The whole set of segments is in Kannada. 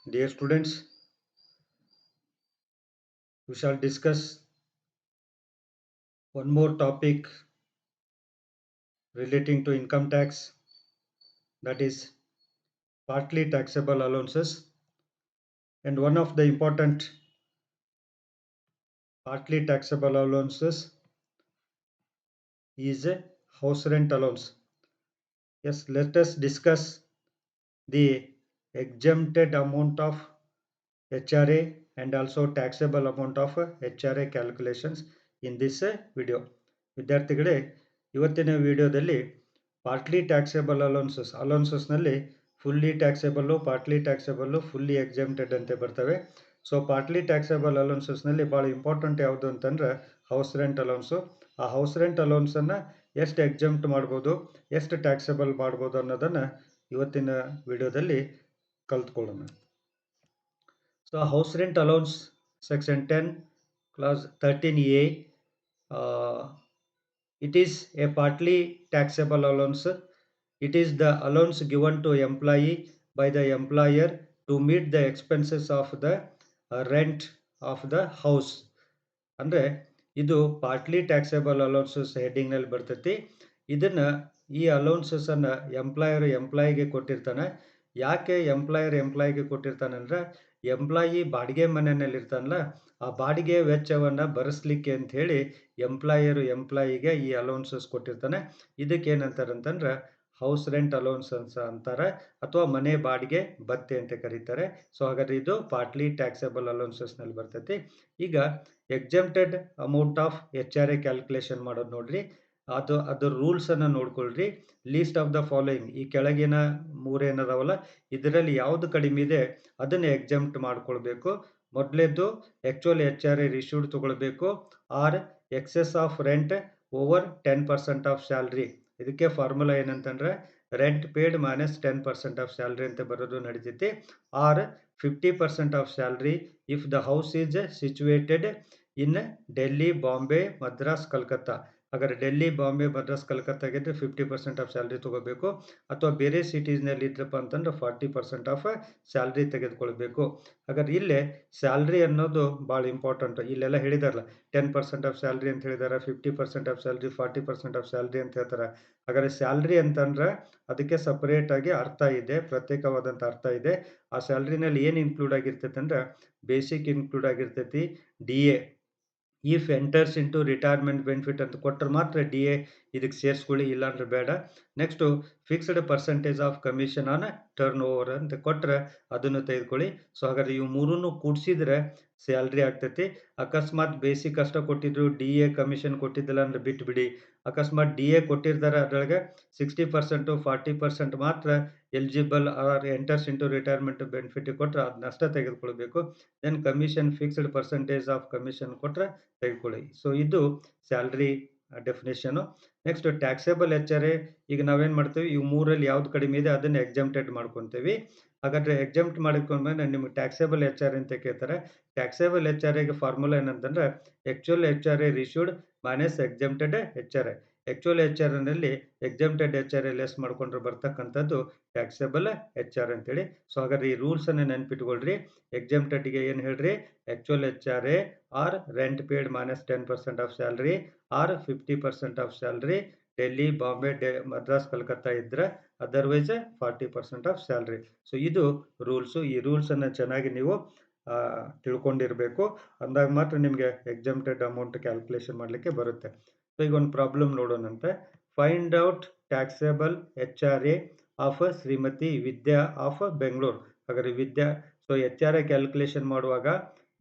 Dear students, we shall discuss one more topic relating to income tax, that is partly taxable allowances. And one of the important partly taxable allowances is a house rent allowance. Yes, let us discuss the exempted amount of HRA and also taxable amount of HRA calculations in this video. ವಿದ್ಯಾರ್ಥಿಗಳೇ, ಇವತ್ತಿನ ವಿಡಿಯೋದಲ್ಲಿ ಪಾರ್ಟ್ಲಿ ಟ್ಯಾಕ್ಸೇಬಲ್ ಅಲೌನ್ಸಸ್ನಲ್ಲಿ fully taxable, partly taxable, fully exempted ಅಂತ ಬರ್ತವೆ. ಸೊ ಪಾರ್ಟ್ಲಿ ಟ್ಯಾಕ್ಸೇಬಲ್ ಅಲೌನ್ಸಸ್ನಲ್ಲಿ ಭಾಳ ಇಂಪಾರ್ಟೆಂಟ್ ಯಾವುದು ಅಂತಂದ್ರೆ ಹೌಸ್ ರೆಂಟ್ ಅಲೌನ್ಸು. ಆ ಹೌಸ್ ರೆಂಟ್ ಅಲೌನ್ಸನ್ನು ಎಷ್ಟು ಎಕ್ಸೆಂಪ್ಟ್ ಮಾಡ್ಬೋದು, ಎಷ್ಟು ಟ್ಯಾಕ್ಸೇಬಲ್ ಮಾಡ್ಬೋದು ಅನ್ನೋದನ್ನು ಇವತ್ತಿನ ವಿಡಿಯೋದಲ್ಲಿ ಕಲ್ತ್ಕೊಳ್ಳೋಣ. So house rent allowance section 10 clause 13a, it is a partly taxable allowance. It is the allowance given to employee by the employer to meet the expenses of the rent of the house. ಅಂದರೆ ಇದು ಪಾರ್ಟ್ಲಿ ಟ್ಯಾಕ್ಸೇಬಲ್ ಅಲೌನ್ಸಸ್ ಹೆಡ್ಡಿಂಗ್ನಲ್ಲಿ ಬರ್ತೈತಿ. ಇದನ್ನು ಈ ಅಲೌನ್ಸಸನ್ನು ಎಂಪ್ಲಾಯಿಗೆ ಕೊಟ್ಟಿರ್ತಾನೆ. ಯಾಕೆ ಎಂಪ್ಲಾಯಿಗೆ ಕೊಟ್ಟಿರ್ತಾನೆ ಅಂದರೆ ಎಂಪ್ಲಾಯಿ ಬಾಡಿಗೆ ಮನೆಯಲ್ಲಿ ಇರ್ತಾನಲ್ಲ, ಆ ಬಾಡಿಗೆ ವೆಚ್ಚವನ್ನು ಭರಿಸ್ಲಿಕ್ಕೆ ಅಂತ ಹೇಳಿ ಎಂಪ್ಲಾಯಿಗೆ ಈ ಅಲೌನ್ಸಸ್ ಕೊಟ್ಟಿರ್ತಾನೆ. ಇದಕ್ಕೆ ಏನಂತಾರಂತಂದ್ರೆ ಹೌಸ್ ರೆಂಟ್ ಅಲೌನ್ಸಸ್ ಅಂತಾರೆ, ಅಥವಾ ಮನೆ ಬಾಡಿಗೆ ಭತ್ಯೆ ಅಂತ ಕರೀತಾರೆ. ಸೊ ಹಾಗಾದ್ರೆ ಇದು ಪಾರ್ಟ್ಲಿ ಟ್ಯಾಕ್ಸೇಬಲ್ ಅಲೌನ್ಸಸ್ನಲ್ಲಿ ಬರ್ತೈತಿ. ಈಗ exempted amount of HRA calculation ಮಾಡೋದು ನೋಡ್ರಿ. ಅದ್ರ ರೂಲ್ಸನ್ನು ನೋಡ್ಕೊಳ್ರಿ. ಲೀಸ್ಟ್ ಆಫ್ ದ ಫಾಲೋಯಿಂಗ್, ಈ ಕೆಳಗಿನ ಮೂರೇನದಾವಲ್ಲ, ಇದರಲ್ಲಿ ಯಾವುದು ಕಡಿಮೆ ಇದೆ ಅದನ್ನು ಎಕ್ಸೆಂಪ್ಟ್ ಮಾಡ್ಕೊಳ್ಬೇಕು. ಮೊದಲೇದು ಆ್ಯಕ್ಚುಯಲ್ HRA ರಿಶ್ಯೂಡ್ ತೊಗೊಳ್ಬೇಕು, or excess of rent over 10% of salary. ಇದಕ್ಕೆ ಫಾರ್ಮುಲಾ ಏನಂತಂದ್ರೆ rent paid minus 10% of salary ಅಂತ ಬರೋದು ನಡೀತೈತಿ. Or 50% of salary if the house is situated in Delhi, Bombay, Madras, Calcutta. ಹಾಗಾದ್ರೆ ಡೆಲ್ಲಿ, ಬಾಂಬೆ, ಮದ್ರಾಸ್, ಕಲ್ಕತ್ತಾಗಿದ್ದರೆ 50% ಆಫ್ ಸ್ಯಾಲ್ರಿ ತೊಗೋಬೇಕು. ಅಥವಾ ಬೇರೆ ಸಿಟೀಸ್ನಲ್ಲಿ ಇದ್ರಪ್ಪ ಅಂತಂದ್ರೆ 40% ಆಫ್ ಸ್ಯಾಲ್ರಿ ತೆಗೆದುಕೊಳ್ಬೇಕು. ಹಾಗಾದ್ರೆ ಇಲ್ಲೇ ಸ್ಯಾಲ್ರಿ ಅನ್ನೋದು ಭಾಳ ಇಂಪಾರ್ಟೆಂಟು. ಇಲ್ಲೆಲ್ಲ ಹೇಳಿದಾರಲ್ಲ 10% ಆಫ್ ಸ್ಯಾಲ್ರಿ ಅಂತ ಹೇಳಿದ್ದಾರೆ, 50% ಆಫ್ ಸ್ಯಾಲ್ರಿ, 40% ಆಫ್ ಸ್ಯಾಲ್ರಿ ಅಂತ ಹೇಳ್ತಾರೆ. ಹಾಗಾದ್ರೆ ಸ್ಯಾಲ್ರಿ ಅಂತಂದ್ರೆ ಅದಕ್ಕೆ ಸಪರೇಟಾಗಿ ಅರ್ಥ ಇದೆ, ಪ್ರತ್ಯೇಕವಾದಂಥ ಅರ್ಥ ಇದೆ. ಆ ಸ್ಯಾಲ್ರಿನಲ್ಲಿ ಏನು ಇನ್ಕ್ಲೂಡ್ ಆಗಿರ್ತೈತೆ ಅಂದ್ರೆ ಬೇಸಿಕ್ ಇನ್ಕ್ಲೂಡ್ ಆಗಿರ್ತೈತಿ, DA if enters into retirement benefit ಅಂತ ಕೊಟ್ಟರೆ ಮಾತ್ರ DA ಇದಕ್ಕೆ ಸೇರಿಸ್ಕೊಳ್ಳಿ, ಇಲ್ಲಾಂದ್ರೆ ಬೇಡ. Next fixed percentage of commission on turn over ಅಂತ ಕೊಟ್ಟರೆ ಅದನ್ನು ತೆಗೆದುಕೊಳ್ಳಿ. ಸೊ ಹಾಗಾದ್ರೆ ಇವು ಮೂರನ್ನು ಕೂಡಿಸಿದ್ರೆ ಸ್ಯಾಲ್ರಿ ಆಗ್ತೈತಿ. ಅಕಸ್ಮಾತ್ ಬೇಸಿಕ್ ಅಷ್ಟೇ ಕೊಟ್ಟಿದ್ರು, DA ಕಮಿಷನ್ ಕೊಟ್ಟಿದ್ದಿಲ್ಲ ಅಂದ್ರೆ ಬಿಟ್ಬಿಡಿ. ಅಕಸ್ಮಾತ್ DA ಕೊಟ್ಟಿರ್ತಾರೆ, ಅದರೊಳಗೆ 60%, 40% ಮಾತ್ರ eligible are enters into retirement benefit ಕೊಟ್ಟರೆ ಅದನ್ನಷ್ಟೇ ತೆಗೆದುಕೊಳ್ಬೇಕು. Then commission fixed percentage of commission ಕೊಟ್ಟರೆ ತೆಗೆದುಕೊಳ್ಳಿ. ಸೊ ಇದು salary definition. Next taxable HRA. ಈಗ ನಾವೇನು ಮಾಡ್ತೀವಿ, ಇವು ಮೂರಲ್ಲಿ ಯಾವ್ದು ಕಡಿಮೆ ಇದೆ ಅದನ್ನು ಎಕ್ಸೆಂಪ್ಟೆಡ್ ಮಾಡ್ಕೊತೀವಿ. ಹಾಗಾದರೆ ಎಕ್ಸೆಂಪ್ಟ್ ಮಾಡ್ಕೊಂಡ್ಮೇಲೆ ನಿಮಗೆ ಟ್ಯಾಕ್ಸೇಬಲ್ HRA ಅಂತ ಕೇಳ್ತಾರೆ. ಟ್ಯಾಕ್ಸೇಬಲ್ HRAಗೆ ಫಾರ್ಮುಲಾ ಏನಂತಂದ್ರೆ actual HRA received minus exempted HRA. Actual HRAನಲ್ಲಿ ಎಕ್ಸೆಂಪ್ಟೆಡ್ HRA ಲೆಸ್ ಮಾಡ್ಕೊಂಡ್ರೆ ಬರ್ತಕ್ಕಂಥದ್ದು ಟ್ಯಾಕ್ಸೇಬಲ್ HRA ಅಂತೇಳಿ. ಸೊ ಹಾಗಾದ್ರೆ ಈ ರೂಲ್ಸನ್ನು ನೆನ್ಪಿಟ್ಕೊಳ್ರಿ. ಎಕ್ಸೆಂಪ್ಟೆಡ್ಗೆ ಏನು ಹೇಳ್ರಿ, actual HRA or rent paid minus 10% of salary or 50% of salary, Delhi, Bombay, Madras, Calcutta ಇದ್ದರೆ, ಅದರ್ವೈಸ್ 40% ಆಫ್ ಸ್ಯಾಲ್ರಿ. ಸೊ ಇದು ರೂಲ್ಸು. ಈ ರೂಲ್ಸನ್ನು ಚೆನ್ನಾಗಿ ನೀವು ತಿಳ್ಕೊಂಡಿರಬೇಕು. ಅಂದಾಗ ಮಾತ್ರ ನಿಮಗೆ ಎಕ್ಸೆಂಪ್ಟೆಡ್ ಅಮೌಂಟ್ ಕ್ಯಾಲ್ಕುಲೇಷನ್ ಮಾಡಲಿಕ್ಕೆ ಬರುತ್ತೆ. ಸೊ ಈಗ ಒಂದು ಪ್ರಾಬ್ಲಮ್ ನೋಡೋಣಂತೆ. Find out taxable HRA of Shrimati Vidya of Bengaluru. ಹಾಗಾದ್ರೆ ವಿದ್ಯಾ, ಸೊ HRA ಕ್ಯಾಲ್ಕುಲೇಷನ್ ಮಾಡುವಾಗ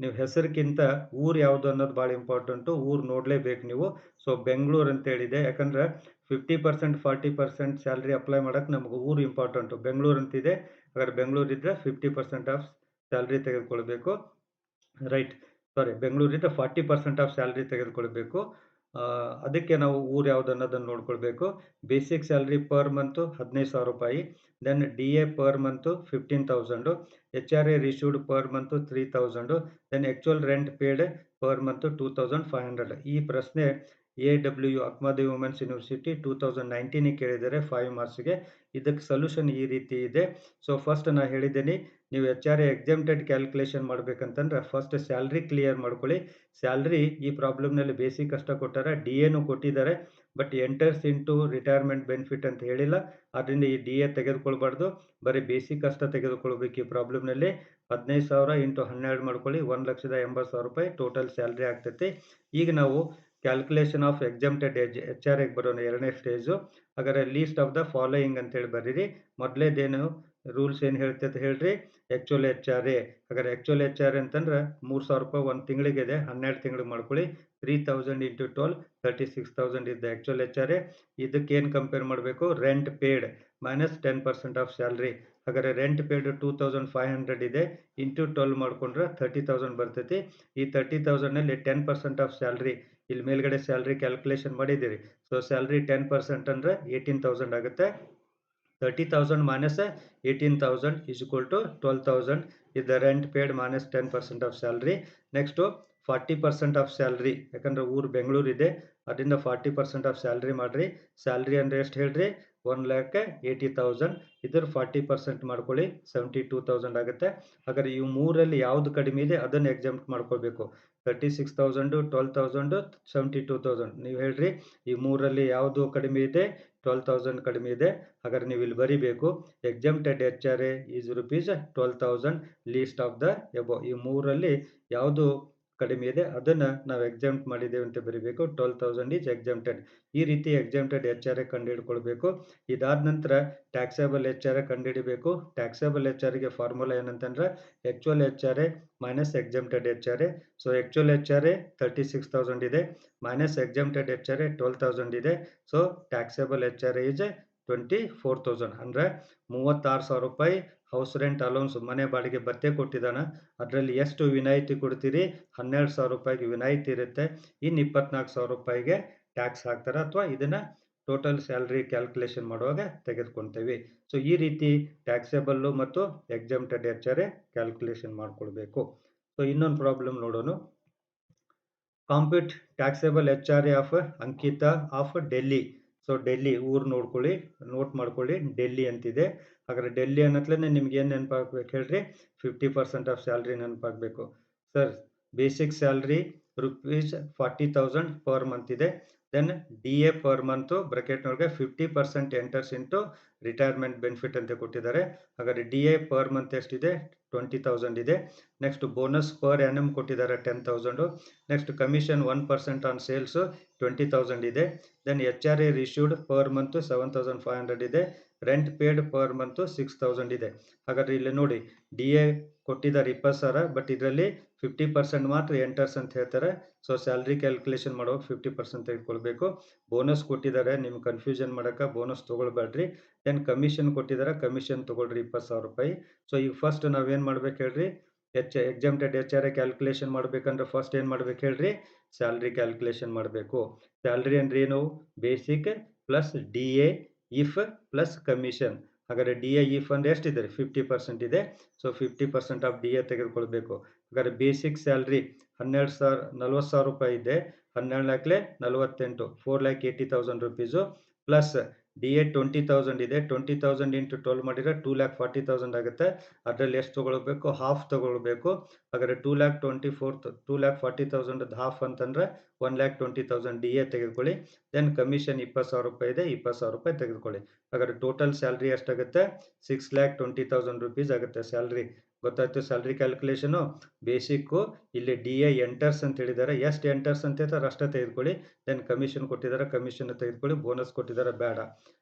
ನೀವು ಹೆಸರಿಗಿಂತ ಊರು ಯಾವುದು ಅನ್ನೋದು ಭಾಳ ಇಂಪಾರ್ಟೆಂಟು. ಊರು ನೋಡಲೇಬೇಕು ನೀವು. ಸೊ ಬೆಂಗಳೂರು ಅಂತ ಹೇಳಿದೆ, ಯಾಕಂದ್ರೆ 50%, 40% ಸ್ಯಾಲ್ರಿ ಅಪ್ಲೈ ಮಾಡೋಕ್ಕೆ ನಮ್ಗೆ ಊರು ಇಂಪಾರ್ಟೆಂಟು. ಬೆಂಗಳೂರು ಅಂತಿದೆ, ಹಾಗಾದ್ರೆ ಬೆಂಗಳೂರು ಇದ್ದರೆ 50% ಆಫ್ ಸ್ಯಾಲ್ರಿ ತೆಗೆದುಕೊಳ್ಬೇಕು. ರೈಟ್, ಸಾರಿ, ಬೆಂಗಳೂರಿಂದ 40% ಆಫ್ ಸ್ಯಾಲ್ರಿ ತೆಗೆದುಕೊಳ್ಬೇಕು. ಅದಕ್ಕೆ ನಾವು ಊರು ಯಾವುದು ಅನ್ನೋದನ್ನು ನೋಡ್ಕೊಳ್ಬೇಕು. ಬೇಸಿಕ್ ಸ್ಯಾಲ್ರಿ ಪರ್ ಮಂತು 15,000 ರೂಪಾಯಿ. Then DA per month 15,000. HRA received per month 3,000. Then actual rent paid per month 2,500. ಈ ಪ್ರಶ್ನೆ AWU ಅಹ್ಮದ್ ವುಮೆನ್ಸ್ ಯೂನಿವರ್ಸಿಟಿ 2019 ಕೇಳಿದ್ದಾರೆ 5 ಮಾರ್ಕ್ಸ್‌ಗೆ. ಇದಕ್ಕೆ ಸೊಲ್ಯೂಷನ್ ಈ ರೀತಿ ಇದೆ. ಸೊ ಫಸ್ಟ್ ನಾ ಹೇಳಿದ್ದೀನಿ, ನೀವು HRA ಎಕ್ಸೆಂಪ್ಟೆಡ್ ಕ್ಯಾಲ್ಕುಲೇಷನ್ ಮಾಡ್ಬೇಕಂತಂದ್ರೆ ಫಸ್ಟ್ ಸ್ಯಾಲರಿ ಕ್ಲಿಯರ್ ಮಾಡ್ಕೊಳ್ಳಿ. ಸ್ಯಾಲರಿ ಈ ಪ್ರಾಬ್ಲಮ್‌ನಲ್ಲಿ ಬೇಸಿಕ್ ಅಷ್ಟೇ ಕೊಟ್ಟಾರೆ, DAನೂ ಕೊಟ್ಟಿದ್ದಾರೆ. But enters into retirement benefit ಅಂತ ಹೇಳಿಲ್ಲ. ಆದ್ದರಿಂದ ಈ DA ತೆಗೆದುಕೊಳ್ಬಾರ್ದು. ಬರೀ ಬೇಸಿಕ್ ಅಷ್ಟೇ ತೆಗೆದುಕೊಳ್ಬೇಕು ಈ ಪ್ರಾಬ್ಲಮ್‌ನಲ್ಲಿ. 15,000 ಇಂಟು 12 ಮಾಡ್ಕೊಳ್ಳಿ. ₹1,80,000 ಟೋಟಲ್ ಸ್ಯಾಲರಿ ಆಗ್ತೈತಿ. ಈಗ ನಾವು ಕ್ಯಾಲ್ಕುಲೇಷನ್ ಆಫ್ ಎಕ್ಸೆಂಪ್ಟೆಡ್ HRAಗೆ ಬರೋಣ. ಎರಡನೇ ಸ್ಟೇಜು. ಹಾಗಾದ್ರೆ ಲೀಸ್ಟ್ ಆಫ್ ದ ಫಾಲೋಯಿಂಗ್ ಅಂತೇಳಿ ಬರೀರಿ. ಮೊದಲನೇದೇನು ರೂಲ್ಸ್ ಏನು ಹೇಳ್ತೈತೆ ಹೇಳ್ರಿ? Actual HRA. ಹಾಗಾದ್ರೆ ಆಕ್ಚುಯಲ್ HRA ಅಂತಂದ್ರೆ ₹3,000 ಒಂದು ತಿಂಗಳಿಗಿದೆ. 12 ತಿಂಗಳಿಗೆ ಮಾಡ್ಕೊಳ್ಳಿ. 3,000 into 12 36,000 is the actual HRA. ಇದಕ್ಕೇನು ಕಂಪೇರ್ ಮಾಡಬೇಕು? Rent paid minus 10% of salary. ಹಾಗಾದ್ರೆ ರೆಂಟ್ ಪೇಡ್ 2,500 ಇದೆ. ಇಂಟು 12 ಮಾಡ್ಕೊಂಡ್ರೆ 30,000 ಬರ್ತೈತಿ. ಈ 30,000ನಲ್ಲಿ 10% ಆಫ್ ಸ್ಯಾಲರಿ, ಇಲ್ಲಿ ಮೇಲ್ಗಡೆ ಸ್ಯಾಲರಿ ಕ್ಯಾಲ್ಕುಲೇಷನ್ ಮಾಡಿದ್ದೀರಿ. ಸೊ ಸ್ಯಾಲರಿ 10% ಅಂದ್ರೆ 18,000 ಆಗುತ್ತೆ. 30,000 minus 18,000 is equal to 12,000 is the rent paid minus 10% of salary. Next 40% of salary, ಯಾಕಂದ್ರೆ ಊರು ಬೆಂಗಳೂರು ಇದೆ, ಅದರಿಂದ 40% ಆಫ್ ಸ್ಯಾಲ್ರಿ ಮಾಡ್ರಿ. ಸ್ಯಾಲ್ರಿ ಅಂದ್ರೆ ಎಷ್ಟು ಹೇಳ್ರಿ? 1,80,000. ಇದ್ರ 40% ಮಾಡ್ಕೊಳ್ಳಿ, 72,000 ಆಗುತ್ತೆ. ಹಾಗಾದ್ರೆ ಇವು ಮೂರಲ್ಲಿ ಯಾವ್ದು ಕಡಿಮೆ ಇದೆ ಅದನ್ನು ಎಕ್ಸಾಮ್ಟ್ ಮಾಡ್ಕೋಬೇಕು. 36,000, 12,000, 72,000. ನೀವು ಹೇಳ್ರಿ ಈ ಮೂರಲ್ಲಿ ಯಾವುದು ಕಡಿಮೆ ಇದೆ? 12,000 ಕಡಿಮೆ ಇದೆ. ಹಾಗಾದ್ರೆ ನೀವು ಇಲ್ಲಿ ಬರಿಬೇಕು, exempted HRA is rupees 12,000 least of the above. ಈ ಮೂರಲ್ಲಿ ಯಾವುದು ಕಡಿಮೆ ಇದೆ ಅದನ್ನ ನಾವು ಎಕ್ಸೆಂಪ್ಟ್ ಮಾಡಿದ್ದೇವೆ ಅಂತ ಬರಿಬೇಕು. 12,000 ಈಸ್ ಎಕ್ಸೆಂಪ್ಟೆಡ್. ಈ ರೀತಿ ಎಕ್ಸೆಂಪ್ಟೆಡ್ HRA ಕಂಡುಹಿಡ್ಕೊಳ್ಬೇಕು. ಇದಾದ ನಂತರ ಟ್ಯಾಕ್ಸೇಬಲ್ HRA ಕಂಡುಹಿಡಿಬೇಕು. ಟ್ಯಾಕ್ಸೇಬಲ್ HRAಗೆ ಫಾರ್ಮುಲಾ ಏನಂತಂದ್ರೆ actual HRA minus exempted HRA. So actual HRA 36,000 ಇದೆ, ಮೈನಸ್ ಎಕ್ಸೆಂಪ್ಟೆಡ್ HRA 12,000 ಇದೆ. So taxable HRA is 24,000. ಅಂದ್ರೆ ₹36,000 ಹೌಸ್ ರೆಂಟ್ ಅಲೌನ್ಸ್, ಮನೆ ಬಾಡಿಗೆ ಭತ್ಯೆ ಕೊಟ್ಟಿದ್ದಾನ. ಅದರಲ್ಲಿ ಎಷ್ಟು ವಿನಾಯಿತಿ ಕೊಡ್ತೀರಿ? ₹12,000 ವಿನಾಯಿತಿ ಇರುತ್ತೆ. ಇನ್ನು ₹24,000 ಟ್ಯಾಕ್ಸ್ ಹಾಕ್ತಾರೆ, ಅಥವಾ ಇದನ್ನ ಟೋಟಲ್ ಸ್ಯಾಲರಿ ಕ್ಯಾಲ್ಕುಲೇಷನ್ ಮಾಡುವಾಗ ತೆಗೆದುಕೊಂತೀವಿ. ಸೊ ಈ ರೀತಿ ಟ್ಯಾಕ್ಸೇಬಲ್ ಮತ್ತು ಎಕ್ಸೆಂಪ್ಟೆಡ್ HRA ಕ್ಯಾಲ್ಕುಲೇಷನ್ ಮಾಡ್ಕೊಳ್ಬೇಕು. ಸೊ ಇನ್ನೊಂದು ಪ್ರಾಬ್ಲಮ್ ನೋಡೋಣ. Compute taxable HRA of Ankita of Delhi. So Delhi ಊರು ನೋಡ್ಕೊಳ್ಳಿ, ನೋಟ್ ಮಾಡ್ಕೊಳ್ಳಿ, ಡೆಲ್ಲಿ ಅಂತಿದೆ. ಹಾಗಾದ್ರೆ ಡೆಲ್ಲಿ ಅನ್ನತ್ಲೇ ನಿಮ್ಗೆ ಏನು ನೆನಪಾಗ್ಬೇಕು ಹೇಳ್ರಿ? 50% ಆಫ್ ಸ್ಯಾಲ್ರಿ ನೆನಪಾಗಬೇಕು. Sir basic salary ₹40,000 per month ಇದೆ. ದೆನ್ DA ಪರ್ ಮಂತ್ ಬ್ರಾಕೆಟ್ನೊಳಗೆ 50% ಎಂಟರ್ಸ್ ಇಂಟು ರಿಟೈರ್ಮೆಂಟ್ ಬೆನಿಫಿಟ್ ಅಂತ ಕೊಟ್ಟಿದ್ದಾರೆ. ಹಾಗಾದ್ರೆ DA ಪರ್ ಮಂತ್ ಎಷ್ಟಿದೆ? 20,000 ಇದೆ. ನೆಕ್ಸ್ಟ್ ಬೋನಸ್ ಪರ್ ಆ್ಯನಮ್ ಕೊಟ್ಟಿದ್ದಾರೆ 10,000. ನೆಕ್ಸ್ಟ್ ಕಮಿಷನ್ 1% ಆನ್ ಸೇಲ್ಸ್ 20,000 ಇದೆ. Then HRA received per month 7,500 ಇದೆ. ರೆಂಟ್ ಪೇಡ್ ಪರ್ ಮಂತ್ 6,000 ಇದೆ. ಹಾಗಾದ್ರೆ ಇಲ್ಲಿ ನೋಡಿ, DA ಕೊಟ್ಟಿದ್ದಾರೆ 20,000, ಬಟ್ ಇದರಲ್ಲಿ 50% ಮಾತ್ರ ಎಂಟರ್ಸ್ ಅಂತ ಹೇಳ್ತಾರೆ. ಸೊ ಸ್ಯಾಲ್ರಿ ಕ್ಯಾಲ್ಕುಲೇಷನ್ ಮಾಡುವಾಗ 50% ತೆಗೆದುಕೊಳ್ಬೇಕು. ಬೋನಸ್ ಕೊಟ್ಟಿದ್ದಾರೆ, ನಿಮ್ಗೆ ಕನ್ಫ್ಯೂಷನ್ ಮಾಡಕ್ಕೆ ಬೋನಸ್ ತೊಗೊಳ್ಬೇಡ್ರಿ. ದೆನ್ ಕಮಿಷನ್ ಕೊಟ್ಟಿದ್ದಾರೆ, ಕಮಿಷನ್ ತೊಗೊಳ್ರಿ ₹20,000. ಸೊ ಈಗ ಫಸ್ಟ್ ನಾವೇನು ಮಾಡ್ಬೇಕು ಹೇಳ್ರಿ? ಎಕ್ಸೆಂಪ್ಟೆಡ್ HRA ಕ್ಯಾಲ್ಕುಲೇಷನ್ ಮಾಡ್ಬೇಕಂದ್ರೆ ಫಸ್ಟ್ ಏನು ಮಾಡ್ಬೇಕು ಹೇಳ್ರಿ? ಸ್ಯಾಲ್ರಿ ಕ್ಯಾಲ್ಕುಲೇಷನ್ ಮಾಡಬೇಕು. ಸ್ಯಾಲ್ರಿ ಅಂದ್ರೆ ಏನು? Basic plus DA if plus commission. ಹಾಗಾದ್ರೆ DA ಇಫ್ ಅಂದ್ರೆ ಎಷ್ಟಿದೆ? 50% ಇದೆ. ಸೊ 50% ಆಫ್ DA ತೆಗೆದುಕೊಳ್ಬೇಕು. ಹಾಗಾದ್ರೆ ಬೇಸಿಕ್ ಸ್ಯಾಲ್ರಿ 40,000 ಇದೆ. 12 48, 4,80,000 ರುಪೀಸು. ಪ್ಲಸ್ DA 20,000 ಇದೆ. 20,000 ಇಂಟು 12 ಮಾಡಿದ್ರೆ 2,40,000 ಆಗುತ್ತೆ. ಅದರಲ್ಲಿ ಎಷ್ಟು ತಗೊಳ್ಬೇಕು? ಹಾಫ್ ತಗೊಳ್ಬೇಕು. ಹಾಗಾದ್ರೆ 2,40,000 ಹಾಫ್ ಅಂತಂದ್ರೆ 1,20,000 DA ತೆಗೆದುಕೊಳ್ಳಿ. ದೆನ್ ಕಮಿಷನ್ ₹20,000 ಇದೆ, ₹20,000 ತೆಗೆದುಕೊಳ್ಳಿ. ಹಾಗಾದ್ರೆ ಟೋಟಲ್ ಸ್ಯಾಲ್ರಿ ಎಷ್ಟಾಗುತ್ತೆ? 6,20,000 ರುಪೀಸ್ ಆಗುತ್ತೆ ಸ್ಯಾಲ್ರಿ. ಗೊತ್ತಾಯ್ತು ಸ್ಯಾಲ್ರಿ ಕ್ಯಾಲ್ಕುಲೇಷನು? ಬೇಸಿಕ್ಕು, ಇಲ್ಲಿ DA ಎಂಟರ್ಸ್ ಅಂತ ಹೇಳಿದ್ದಾರೆ. ಎಷ್ಟು ಎಂಟರ್ಸ್ ಅಂತ ಹೇಳ್ತಾರೆ ಅಷ್ಟೇ ತೆಗೆದುಕೊಳ್ಳಿ. ದೆನ್ ಕಮಿಷನ್ ಕೊಟ್ಟಿದ್ದಾರೆ, ಕಮಿಷನ್ ತೆಗೆದುಕೊಳ್ಳಿ. ಬೋನಸ್ ಕೊಟ್ಟಿದ್ದಾರೆ, ಬೇಡ.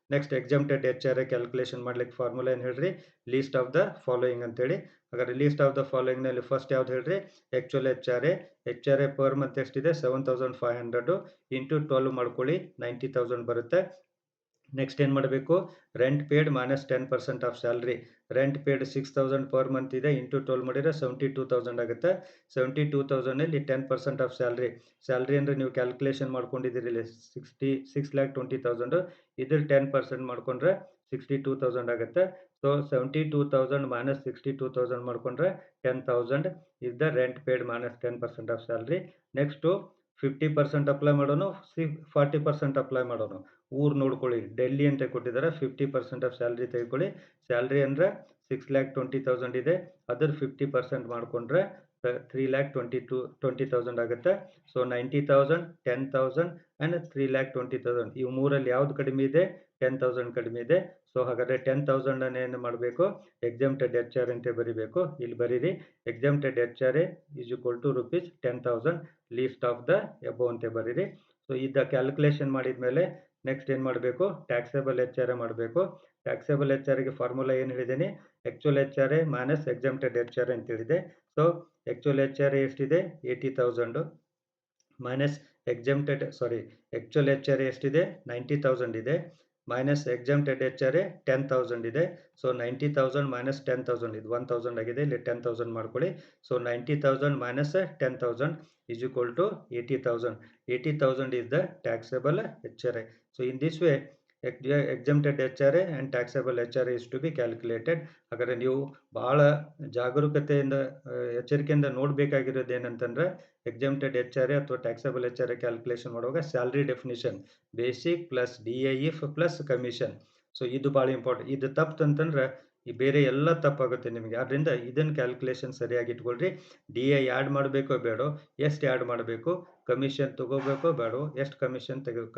ನೆಕ್ಸ್ಟ್ ಎಕ್ಸೆಂಪ್ಟೆಡ್ HRA ಕ್ಯಾಲ್ಕುಲೇಷನ್ ಮಾಡ್ಲಿಕ್ಕೆ ಫಾರ್ಮುಲಾ ಏನು ಹೇಳ್ರಿ? ಲೀಸ್ಟ್ ಆಫ್ ದ ಫಾಲೋಯಿಂಗ್ ಅಂತೇಳಿ. ಹಾಗಾದ್ರೆ ಲೀಸ್ಟ್ ಆಫ್ ದ ಫಾಲೋಯಿಂಗ್ ನಲ್ಲಿ ಫಸ್ಟ್ ಯಾವ್ದು ಹೇಳ್ರಿ? ಆಕ್ಚುಯಲ್ HRA ಪರ್ ಮಂತ್ ಎಷ್ಟಿದೆ? 7,500 ಇಂಟು 12 ಮಾಡ್ಕೊಳ್ಳಿ, 90,000 ಬರುತ್ತೆ. ನೆಕ್ಸ್ಟ್ ಏನು ಮಾಡಬೇಕು? Rent paid minus 10% of salary. Rent paid 6,000 per month ಇದೆ, ಇಂಟು 12 ಮಾಡಿದ್ರೆ 72,000 ಆಗುತ್ತೆ. 72,000ನಲ್ಲಿ 10% ಆಫ್ ಸ್ಯಾಲ್ರಿ. ಸ್ಯಾಲ್ರಿ ಅಂದರೆ ನೀವು ಕ್ಯಾಲ್ಕುಲೇಷನ್ ಮಾಡ್ಕೊಂಡಿದ್ದೀರಿ 6,20,000. ಇದ್ರ 10% ಮಾಡ್ಕೊಂಡ್ರೆ 62,000 ಆಗುತ್ತೆ. ಸೊ 72,000 ಮೈನಸ್ 62,000 ಮಾಡ್ಕೊಂಡ್ರೆ 10,000 is the rent paid minus 10% of salary. Next 50% apply ಮಾಡೋನು, 40% ಅಪ್ಲೈ ಮಾಡೋನು. ಊರು ನೋಡ್ಕೊಳ್ಳಿ, ಡೆಲ್ಲಿ ಅಂತ ಕೊಟ್ಟಿದ್ದಾರೆ. 50% ಆಫ್ ಸ್ಯಾಲರಿ ತೆಗೆದುಕೊಳ್ಳಿ. ಸ್ಯಾಲರಿ ಅಂದರೆ 6,20,000 ಇದೆ. ಅದರ 50% ಮಾಡಿಕೊಂಡ್ರೆ 3,20,000 ಆಗುತ್ತೆ. ಸೊ 90,000, 10,000 ಆ್ಯಂಡ್ 3,20,000 ಇವು ಮೂರಲ್ಲಿ ಯಾವ್ದು ಕಡಿಮೆ ಇದೆ? 10,000 ಕಡಿಮೆ ಇದೆ. ಸೊ ಹಾಗಾದರೆ 10,000 ಏನು ಮಾಡಬೇಕು? ಎಕ್ಸೆಂಪ್ಟೆಡ್ ಎಚ್ ಆರ್ ಅಂತ ಬರಿಬೇಕು. ಇಲ್ಲಿ ಬರೀರಿ, exempted H R A is equal to rupees 10,000 least of the above ಅಂತ ಬರೀರಿ. ಸೊ ಇದ ಕ್ಯಾಲ್ಕುಲೇಷನ್ ಮಾಡಿದ ಮೇಲೆ ನೆಕ್ಸ್ಟ್ ಏನು ಮಾಡಬೇಕು? ಟ್ಯಾಕ್ಸೇಬಲ್ ಎಚ್ ಆರ್ ಎ ಮಾಡಬೇಕು. ಟ್ಯಾಕ್ಸೇಬಲ್ ಎಚ್ ಆರ್ ಎಗೆ ಫಾರ್ಮುಲಾ ಏನು ಹೇಳಿದ್ದೀನಿ? Actual H R A minus exempted H R A ಅಂತ ಹೇಳಿದೆ. So actual H R A ಎಷ್ಟಿದೆ? 80,000 minus actual H R A ಎಷ್ಟಿದೆ? 90,000 ಇದೆ. Minus exempted H R A 10,000 ಇದೆ. ಸೊ 90,000 ಮೈನಸ್ 10,000 ಇದು 1,000 ಆಗಿದೆ. ಇಲ್ಲಿ 10,000 ಮಾಡ್ಕೊಳ್ಳಿ. So 90,000 minus 10,000 is equal to 80,000. 80,000 is the taxable HRA. So in this way, exempted HRA and taxable HRA is to be calculated. ಹಾಗಾದ್ರೆ ನೀವು ಬಹಳ ಜಾಗರೂಕತೆಯಿಂದ ಎಚ್ಚರಿಕೆಯಿಂದ ನೋಡಬೇಕಾಗಿರೋದು ಏನಂತಂದ್ರೆ ಎಕ್ಸೆಂಪ್ಟೆಡ್ ಎಚ್ ಆರ್ ಎ ಅಥವಾ taxable H R A calculation ಮಾಡುವಾಗ salary definition basic plus D I F plus commission. So ಇದು ಭಾಳ ಇಂಪಾರ್ಟೆಂಟ್. ಇದು ತಪ್ಪಂತಂದ್ರೆ ಈ ಬೇರೆ ಎಲ್ಲ ತಪ್ಪಾಗುತ್ತೆ ನಿಮಗೆ. ಆದ್ದರಿಂದ ಇದನ್ನು ಕ್ಯಾಲ್ಕುಲೇಷನ್ ಸರಿಯಾಗಿ ಇಟ್ಕೊಳ್ರಿ. ಡಿ ಐ ಆ್ಯಡ್ ಮಾಡಬೇಕೋ ಬೇಡೋ, ಎಷ್ಟು ಆ್ಯಡ್ ಮಾಡಬೇಕು, ಕಮಿಷನ್ ತೊಗೋಬೇಕೋ ಬೇಡೋ, ಎಷ್ಟು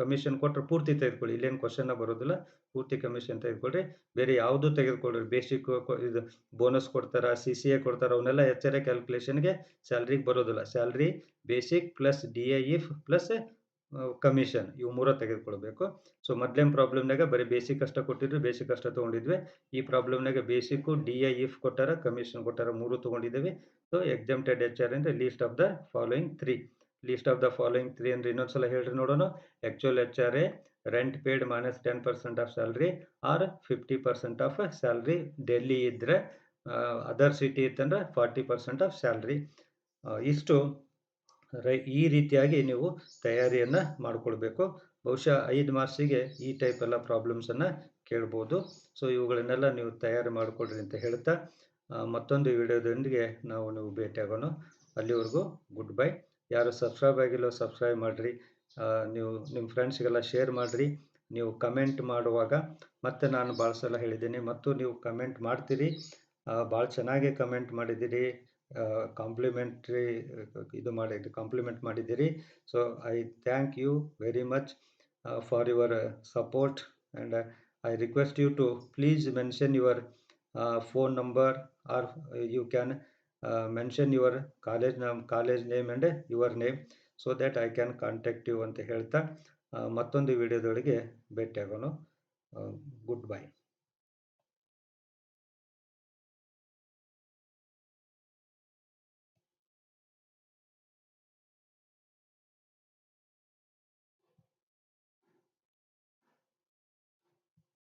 ಕಮಿಷನ್ ಕೊಟ್ಟರೆ ಪೂರ್ತಿ ತೆಗೆದುಕೊಳ್ಳಿ. ಇಲ್ಲೇನು ಕ್ವಶನ್ನ ಬರೋದಿಲ್ಲ, ಪೂರ್ತಿ ಕಮಿಷನ್ ತೆಗೆದುಕೊಳ್ಳ್ರಿ. ಬೇರೆ ಯಾವುದೂ ತೆಗೆದುಕೊಳ್ಳ್ರಿ. ಬೇಸಿಕ್ ಇದು ಬೋನಸ್ ಕೊಡ್ತಾರೆ, ಸಿ ಸಿ ಎ ಕೊಡ್ತಾರೆ, ಅವನ್ನೆಲ್ಲ ಎಚ್ ಆರ್ ಎ ಕ್ಯಾಲ್ಕುಲೇಷನ್ಗೆ ಸ್ಯಾಲ್ರಿಗೆ ಬರೋದಿಲ್ಲ. Salary basic plus D I F plus commission ಇವು ಮೂರ ತೆಗೆದುಕೊಳ್ಬೇಕು. ಸೊ ಮೊದಲೇನು ಪ್ರಾಬ್ಲಮ್ನಾಗ ಬರೀ ಬೇಸಿಕ್ ಅಷ್ಟ ಕೊಟ್ಟಿದ್ರು, ಬೇಸಿಕ್ ಅಷ್ಟ ತೊಗೊಂಡಿದ್ವಿ. ಈ ಪ್ರಾಬ್ಲಮ್ನಾಗ ಬೇಸಿಕ್ಕು, ಡಿ ಐ ಎಫ್ ಕೊಟ್ಟಾರ, ಕಮಿಷನ್ ಕೊಟ್ಟಾರ, ಮೂರು ತೊಗೊಂಡಿದ್ದೀವಿ. ಸೊ ಎಕ್ಸೆಂಪ್ಟೆಡ್ ಎಚ್ ಆರ್ ಅಂದರೆ least of the following 3. Least of the following 3 ಅಂದರೆ ಇನ್ನೊಂದ್ಸಲ ಹೇಳ್ರಿ ನೋಡೋಣ. Actual H R A, rent paid minus 10% of salary or 50% of salary. Delhi ಇದ್ದರೆ, ಅದರ್ ಸಿಟಿ ಇತ್ತಂದ್ರೆ 40% ಆಫ್ ಸ್ಯಾಲ್ರಿ. ಇಷ್ಟು ಈ ರೀತಿಯಾಗಿ ನೀವು ತಯಾರಿಯನ್ನು ಮಾಡಿಕೊಳ್ಬೇಕು. ಬಹುಶಃ 5 ಮಾರ್ಕ್ಸಿಗೆ ಈ ಟೈಪ್ ಎಲ್ಲ ಪ್ರಾಬ್ಲಮ್ಸನ್ನು ಕೇಳ್ಬೋದು. ಸೊ ಇವುಗಳನ್ನೆಲ್ಲ ನೀವು ತಯಾರು ಮಾಡಿಕೊಡ್ರಿ ಅಂತ ಹೇಳ್ತಾ, ಮತ್ತೊಂದು ವಿಡಿಯೋದೊಂದಿಗೆ ನೀವು ಭೇಟಿಯಾಗೋಣ. ಅಲ್ಲಿವರೆಗೂ ಗುಡ್ ಬೈ. ಯಾರು ಸಬ್ಸ್ಕ್ರೈಬ್ ಆಗಿಲ್ಲೋ ಸಬ್ಸ್ಕ್ರೈಬ್ ಮಾಡಿರಿ. ನೀವು ನಿಮ್ಮ ಫ್ರೆಂಡ್ಸ್ಗೆಲ್ಲ ಶೇರ್ ಮಾಡಿರಿ. ನೀವು ಕಮೆಂಟ್ ಮಾಡುವಾಗ ಮತ್ತೆ ನಾನು ಭಾಳ ಸಲ ಹೇಳಿದ್ದೀನಿ, ಮತ್ತು ನೀವು ಕಮೆಂಟ್ ಮಾಡ್ತೀರಿ. ಭಾಳ ಚೆನ್ನಾಗಿ ಕಮೆಂಟ್ ಮಾಡಿದ್ದೀರಿ. ಕಾಂಪ್ಲಿಮೆಂಟ್ರಿ ಕಾಂಪ್ಲಿಮೆಂಟ್ ಮಾಡಿದ್ದೀರಿ. So I thank you very much for your support, and I request you to please mention your phone number, or you can mention your college name and your name, so that I can contact you ಅಂತ ಹೇಳ್ತಾ, ಮತ್ತೊಂದು ವಿಡಿಯೋದೊಳಗೆ ಭೇಟಿಯಾಗೋಣ. Good by.